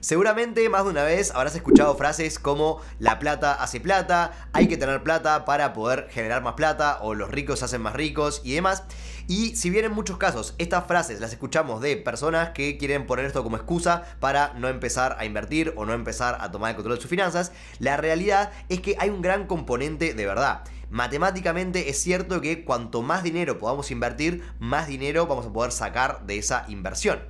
Seguramente más de una vez habrás escuchado frases como la plata hace plata, hay que tener plata para poder generar más plata o los ricos se hacen más ricos y demás. Y si bien en muchos casos estas frases las escuchamos de personas que quieren poner esto como excusa para no empezar a invertir o no empezar a tomar el control de sus finanzas, la realidad es que hay un gran componente de verdad. Matemáticamente es cierto que cuanto más dinero podamos invertir, más dinero vamos a poder sacar de esa inversión.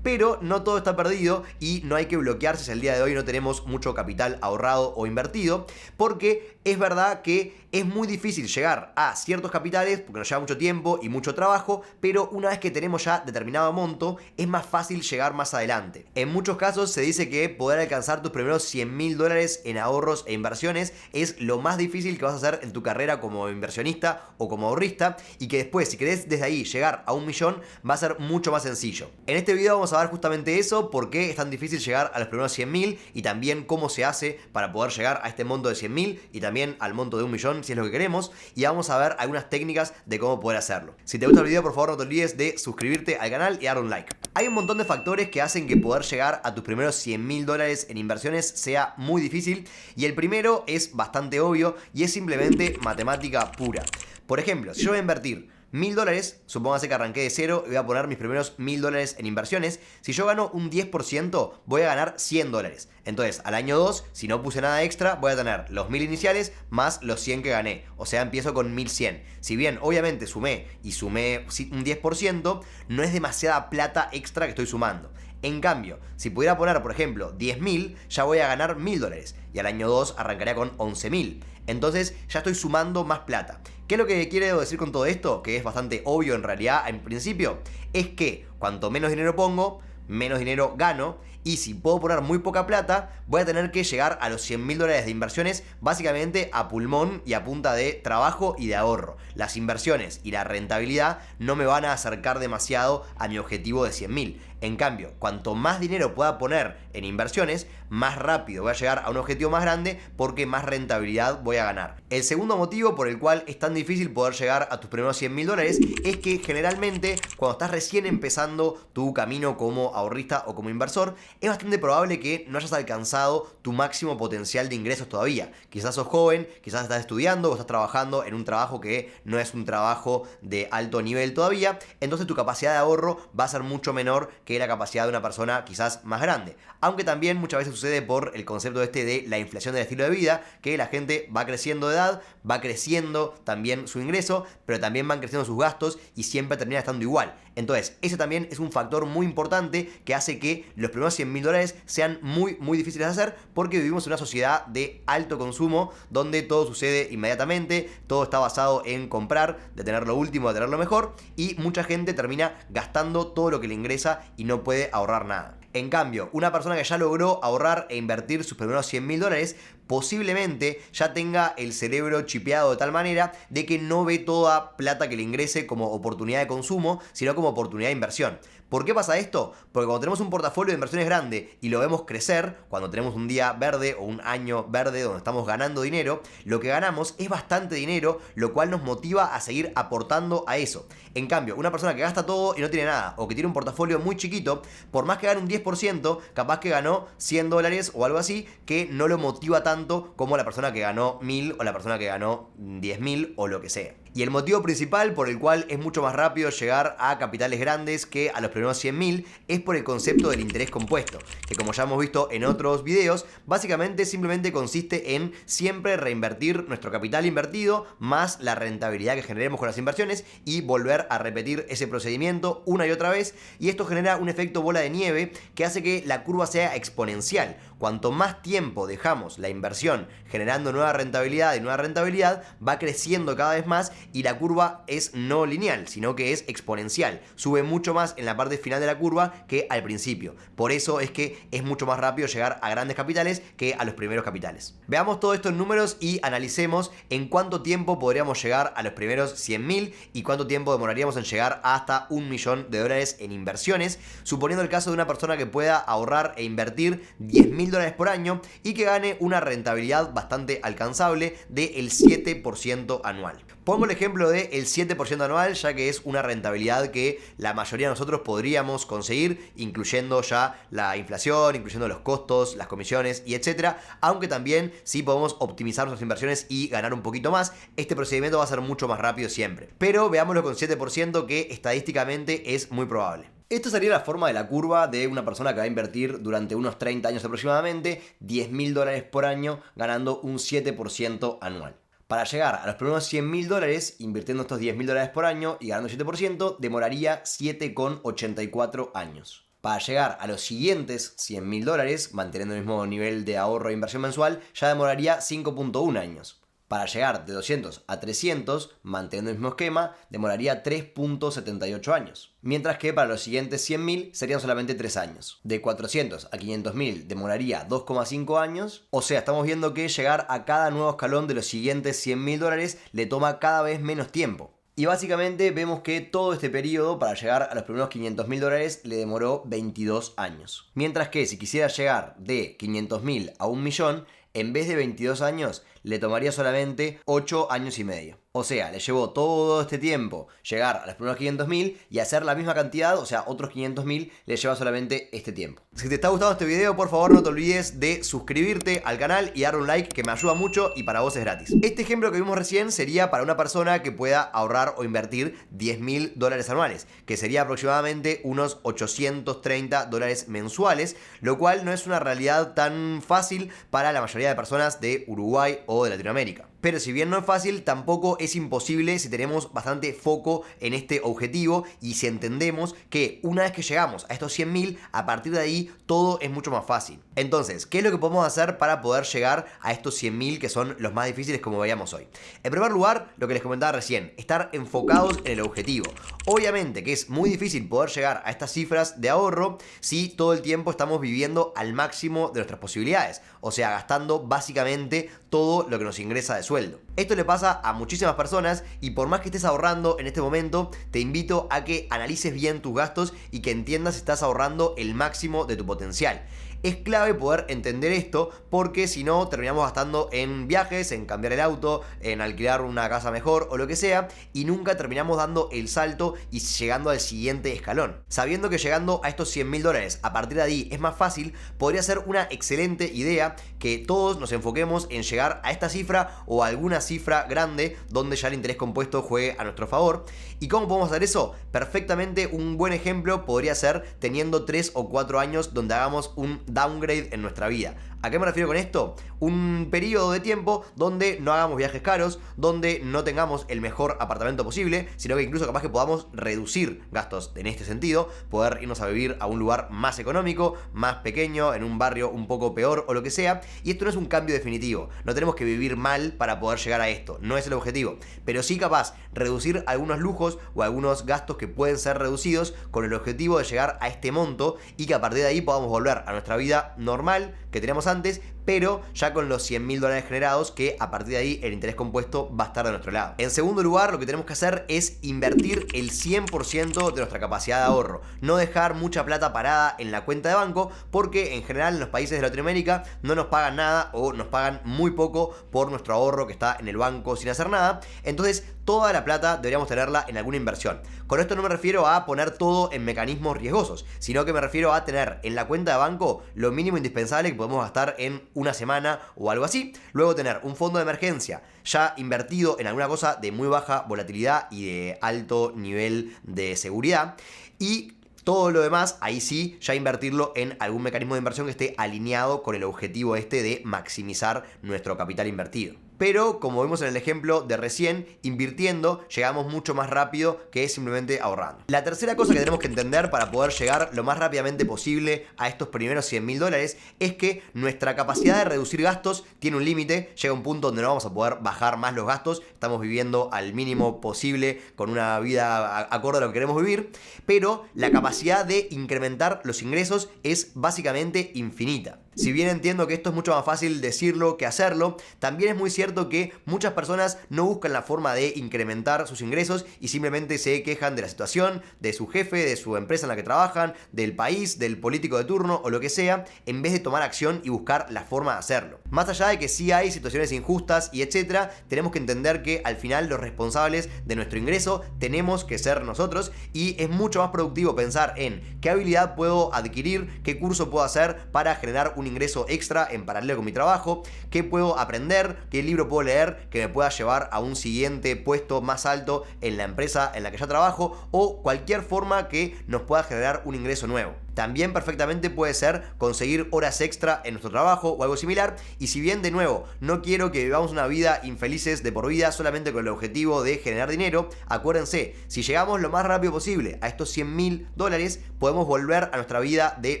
Pero no todo está perdido y no hay que bloquearse si el día de hoy no tenemos mucho capital ahorrado o invertido, porque es verdad que es muy difícil llegar a ciertos capitales porque nos lleva mucho tiempo y mucho trabajo, pero una vez que tenemos ya determinado monto es más fácil llegar más adelante. En muchos casos se dice que poder alcanzar tus primeros $100.000 en ahorros e inversiones es lo más difícil que vas a hacer en tu carrera como inversionista o como ahorrista, y que después, si querés desde ahí llegar a 1.000.000, va a ser mucho más sencillo. En este video vamos a ver justamente eso, por qué es tan difícil llegar a los primeros 100.000 y también cómo se hace para poder llegar a este monto de 100.000 y también al monto de 1.000.000 si es lo que queremos, y vamos a ver algunas técnicas de cómo poder hacerlo. Si te gusta el video, por favor no te olvides de suscribirte al canal y darle un like. Hay un montón de factores que hacen que poder llegar a tus primeros $100.000 en inversiones sea muy difícil, y el primero es bastante obvio y es simplemente matemática pura. Por ejemplo, si yo voy a invertir $1.000, supóngase que arranqué de cero y voy a poner mis primeros $1.000 en inversiones. Si yo gano un 10%, voy a ganar $100. Entonces, al año 2, si no puse nada extra, voy a tener los 1.000 iniciales más los 100 que gané. O sea, empiezo con 1.100. Si bien, obviamente, sumé un 10%, no es demasiada plata extra que estoy sumando. En cambio, si pudiera poner, por ejemplo, 10.000, ya voy a ganar $1.000. Y al año 2 arrancaría con 11.000. Entonces, ya estoy sumando más plata. ¿Qué es lo que quiero decir con todo esto? Que es bastante obvio en realidad, en principio, es que cuanto menos dinero pongo, menos dinero gano. Y si puedo poner muy poca plata, voy a tener que llegar a los $100.000 de inversiones básicamente a pulmón y a punta de trabajo y de ahorro. Las inversiones y la rentabilidad no me van a acercar demasiado a mi objetivo de 100.000. En cambio, cuanto más dinero pueda poner en inversiones, más rápido voy a llegar a un objetivo más grande porque más rentabilidad voy a ganar. El segundo motivo por el cual es tan difícil poder llegar a tus primeros $100.000 es que generalmente cuando estás recién empezando tu camino como ahorrista o como inversor, es bastante probable que no hayas alcanzado tu máximo potencial de ingresos todavía. Quizás sos joven, quizás estás estudiando o estás trabajando en un trabajo que no es un trabajo de alto nivel todavía, entonces tu capacidad de ahorro va a ser mucho menor que la capacidad de una persona quizás más grande. Aunque también muchas veces sucede por el concepto de la inflación del estilo de vida, que la gente va creciendo de edad, va creciendo también su ingreso, pero también van creciendo sus gastos y siempre termina estando igual. Entonces, ese también es un factor muy importante que hace que los primeros $100.000 sean muy difíciles de hacer, porque vivimos en una sociedad de alto consumo donde todo sucede inmediatamente, todo está basado en comprar, de tener lo último, de tener lo mejor, y mucha gente termina gastando todo lo que le ingresa y no puede ahorrar nada. En cambio, una persona que ya logró ahorrar e invertir sus primeros $100.000 posiblemente ya tenga el cerebro chipeado de tal manera de que no ve toda plata que le ingrese como oportunidad de consumo, sino como oportunidad de inversión. ¿Por qué pasa esto? Porque cuando tenemos un portafolio de inversiones grande y lo vemos crecer, cuando tenemos un día verde o un año verde donde estamos ganando dinero, lo que ganamos es bastante dinero, lo cual nos motiva a seguir aportando a eso. En cambio, una persona que gasta todo y no tiene nada, o que tiene un portafolio muy chiquito, por más que gane un 10%, capaz que ganó $100 o algo así, que no lo motiva tanto como la persona que ganó 1.000 o la persona que ganó 10.000 o lo que sea. Y el motivo principal por el cual es mucho más rápido llegar a capitales grandes que a los primeros 100.000 es por el concepto del interés compuesto, que como ya hemos visto en otros videos, básicamente simplemente consiste en siempre reinvertir nuestro capital invertido más la rentabilidad que generemos con las inversiones y volver a repetir ese procedimiento una y otra vez, y esto genera un efecto bola de nieve que hace que la curva sea exponencial. Cuanto más tiempo dejamos la inversión generando nueva rentabilidad y nueva rentabilidad, va creciendo cada vez más y la curva es no lineal, sino que es exponencial. Sube mucho más en la parte final de la curva que al principio. Por eso es que es mucho más rápido llegar a grandes capitales que a los primeros capitales. Veamos todo esto en números y analicemos en cuánto tiempo podríamos llegar a los primeros 100.000 y cuánto tiempo demoraríamos en llegar hasta $1.000.000 en inversiones, suponiendo el caso de una persona que pueda ahorrar e invertir $10.000 por año y que gane una rentabilidad bastante alcanzable del 7% anual. Pongo el ejemplo del 7% anual, ya que es una rentabilidad que la mayoría de nosotros podríamos conseguir, incluyendo ya la inflación, incluyendo los costos, las comisiones y etcétera. Aunque también sí podemos optimizar nuestras inversiones y ganar un poquito más. Este procedimiento va a ser mucho más rápido siempre. Pero veámoslo con 7%, que estadísticamente es muy probable. Esta sería la forma de la curva de una persona que va a invertir durante unos 30 años aproximadamente, $10.000 por año, ganando un 7% anual. Para llegar a los primeros $100.000 invirtiendo estos $10.000 por año y ganando 7%, demoraría 7,84 años. Para llegar a los siguientes $100.000, manteniendo el mismo nivel de ahorro e inversión mensual, ya demoraría 5,1 años. Para llegar de 200 a 300, manteniendo el mismo esquema, demoraría 3,78 años. Mientras que para los siguientes 100.000 serían solamente 3 años. De 400 a 500.000 demoraría 2,5 años. O sea, estamos viendo que llegar a cada nuevo escalón de los siguientes $100.000 le toma cada vez menos tiempo. Y básicamente vemos que todo este periodo para llegar a los primeros $500.000 le demoró 22 años. Mientras que si quisiera llegar de 500.000 a 1.000.000, en vez de 22 años, le tomaría solamente 8 años y medio. O sea, le llevó todo este tiempo llegar a los primeros 500.000 y hacer la misma cantidad, o sea, otros 500.000 le lleva solamente este tiempo. Si te está gustando este video, por favor no te olvides de suscribirte al canal y darle un like, que me ayuda mucho y para vos es gratis. Este ejemplo que vimos recién sería para una persona que pueda ahorrar o invertir $10.000 anuales, que sería aproximadamente unos $830 mensuales, lo cual no es una realidad tan fácil para la mayoría de personas de Uruguay o de Latinoamérica. Pero si bien no es fácil, tampoco es imposible si tenemos bastante foco en este objetivo y si entendemos que una vez que llegamos a estos 100.000, a partir de ahí todo es mucho más fácil. Entonces, ¿qué es lo que podemos hacer para poder llegar a estos 100.000 que son los más difíciles, como veíamos hoy? En primer lugar, lo que les comentaba recién, estar enfocados en el objetivo. Obviamente que es muy difícil poder llegar a estas cifras de ahorro si todo el tiempo estamos viviendo al máximo de nuestras posibilidades, o sea, gastando básicamente todo lo que nos ingresa de sueldo. Esto le pasa a muchísimas personas y por más que estés ahorrando en este momento, te invito a que analices bien tus gastos y que entiendas si estás ahorrando el máximo de tu potencial. Es clave poder entender esto porque si no terminamos gastando en viajes, en cambiar el auto, en alquilar una casa mejor o lo que sea y nunca terminamos dando el salto y llegando al siguiente escalón. Sabiendo que llegando a estos $100.000 a partir de ahí es más fácil, podría ser una excelente idea que todos nos enfoquemos en llegar a esta cifra o a alguna cifra grande donde ya el interés compuesto juegue a nuestro favor. ¿Y cómo podemos hacer eso? Perfectamente, un buen ejemplo podría ser teniendo 3 o 4 años donde hagamos un downgrade en nuestra vida. ¿A qué me refiero con esto? Un periodo de tiempo donde no hagamos viajes caros, donde no tengamos el mejor apartamento posible, sino que incluso capaz que podamos reducir gastos en este sentido, poder irnos a vivir a un lugar más económico, más pequeño, en un barrio un poco peor o lo que sea. Y esto no es un cambio definitivo, no tenemos que vivir mal para poder llegar a esto, no es el objetivo, pero sí capaz reducir algunos lujos o algunos gastos que pueden ser reducidos con el objetivo de llegar a este monto y que a partir de ahí podamos volver a nuestra vida normal que teníamos antes, pero ya con los $100.000 generados, que a partir de ahí el interés compuesto va a estar de nuestro lado. En segundo lugar, lo que tenemos que hacer es invertir el 100% de nuestra capacidad de ahorro. No dejar mucha plata parada en la cuenta de banco, porque en general en los países de Latinoamérica no nos pagan nada o nos pagan muy poco por nuestro ahorro que está en el banco sin hacer nada. Entonces toda la plata deberíamos tenerla en alguna inversión. Con esto no me refiero a poner todo en mecanismos riesgosos, sino que me refiero a tener en la cuenta de banco lo mínimo indispensable que podemos gastar en una semana o algo así. Luego tener un fondo de emergencia ya invertido en alguna cosa de muy baja volatilidad y de alto nivel de seguridad. Y todo lo demás, ahí sí, ya invertirlo en algún mecanismo de inversión que esté alineado con el objetivo este de maximizar nuestro capital invertido. Pero, como vimos en el ejemplo de recién, invirtiendo llegamos mucho más rápido que simplemente ahorrando. La tercera cosa que tenemos que entender para poder llegar lo más rápidamente posible a estos primeros $100.000 es que nuestra capacidad de reducir gastos tiene un límite. Llega un punto donde no vamos a poder bajar más los gastos. Estamos viviendo al mínimo posible con una vida acorde a lo que queremos vivir. Pero la capacidad de incrementar los ingresos es básicamente infinita. Si bien entiendo que esto es mucho más fácil decirlo que hacerlo, también es muy cierto que muchas personas no buscan la forma de incrementar sus ingresos y simplemente se quejan de la situación, de su jefe, de su empresa en la que trabajan, del país, del político de turno o lo que sea, en vez de tomar acción y buscar la forma de hacerlo. Más allá de que sí hay situaciones injustas y etcétera, tenemos que entender que al final los responsables de nuestro ingreso tenemos que ser nosotros, y es mucho más productivo pensar en qué habilidad puedo adquirir, qué curso puedo hacer para generar un ingreso extra en paralelo con mi trabajo, qué puedo aprender, qué libro puedo leer que me pueda llevar a un siguiente puesto más alto en la empresa en la que ya trabajo, o cualquier forma que nos pueda generar un ingreso nuevo. También perfectamente puede ser conseguir horas extra en nuestro trabajo o algo similar. Y si bien, de nuevo, no quiero que vivamos una vida infelices de por vida solamente con el objetivo de generar dinero, acuérdense, si llegamos lo más rápido posible a estos $100.000, podemos volver a nuestra vida de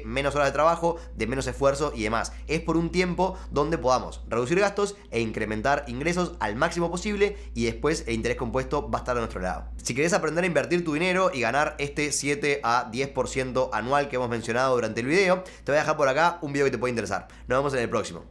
menos horas de trabajo, de menos esfuerzo y demás. Es por un tiempo donde podamos reducir gastos e incrementar ingresos al máximo posible, y después el interés compuesto va a estar a nuestro lado. Si querés aprender a invertir tu dinero y ganar este 7 a 10% anual que hemos mencionado durante el video, te voy a dejar por acá un video que te puede interesar. Nos vemos en el próximo.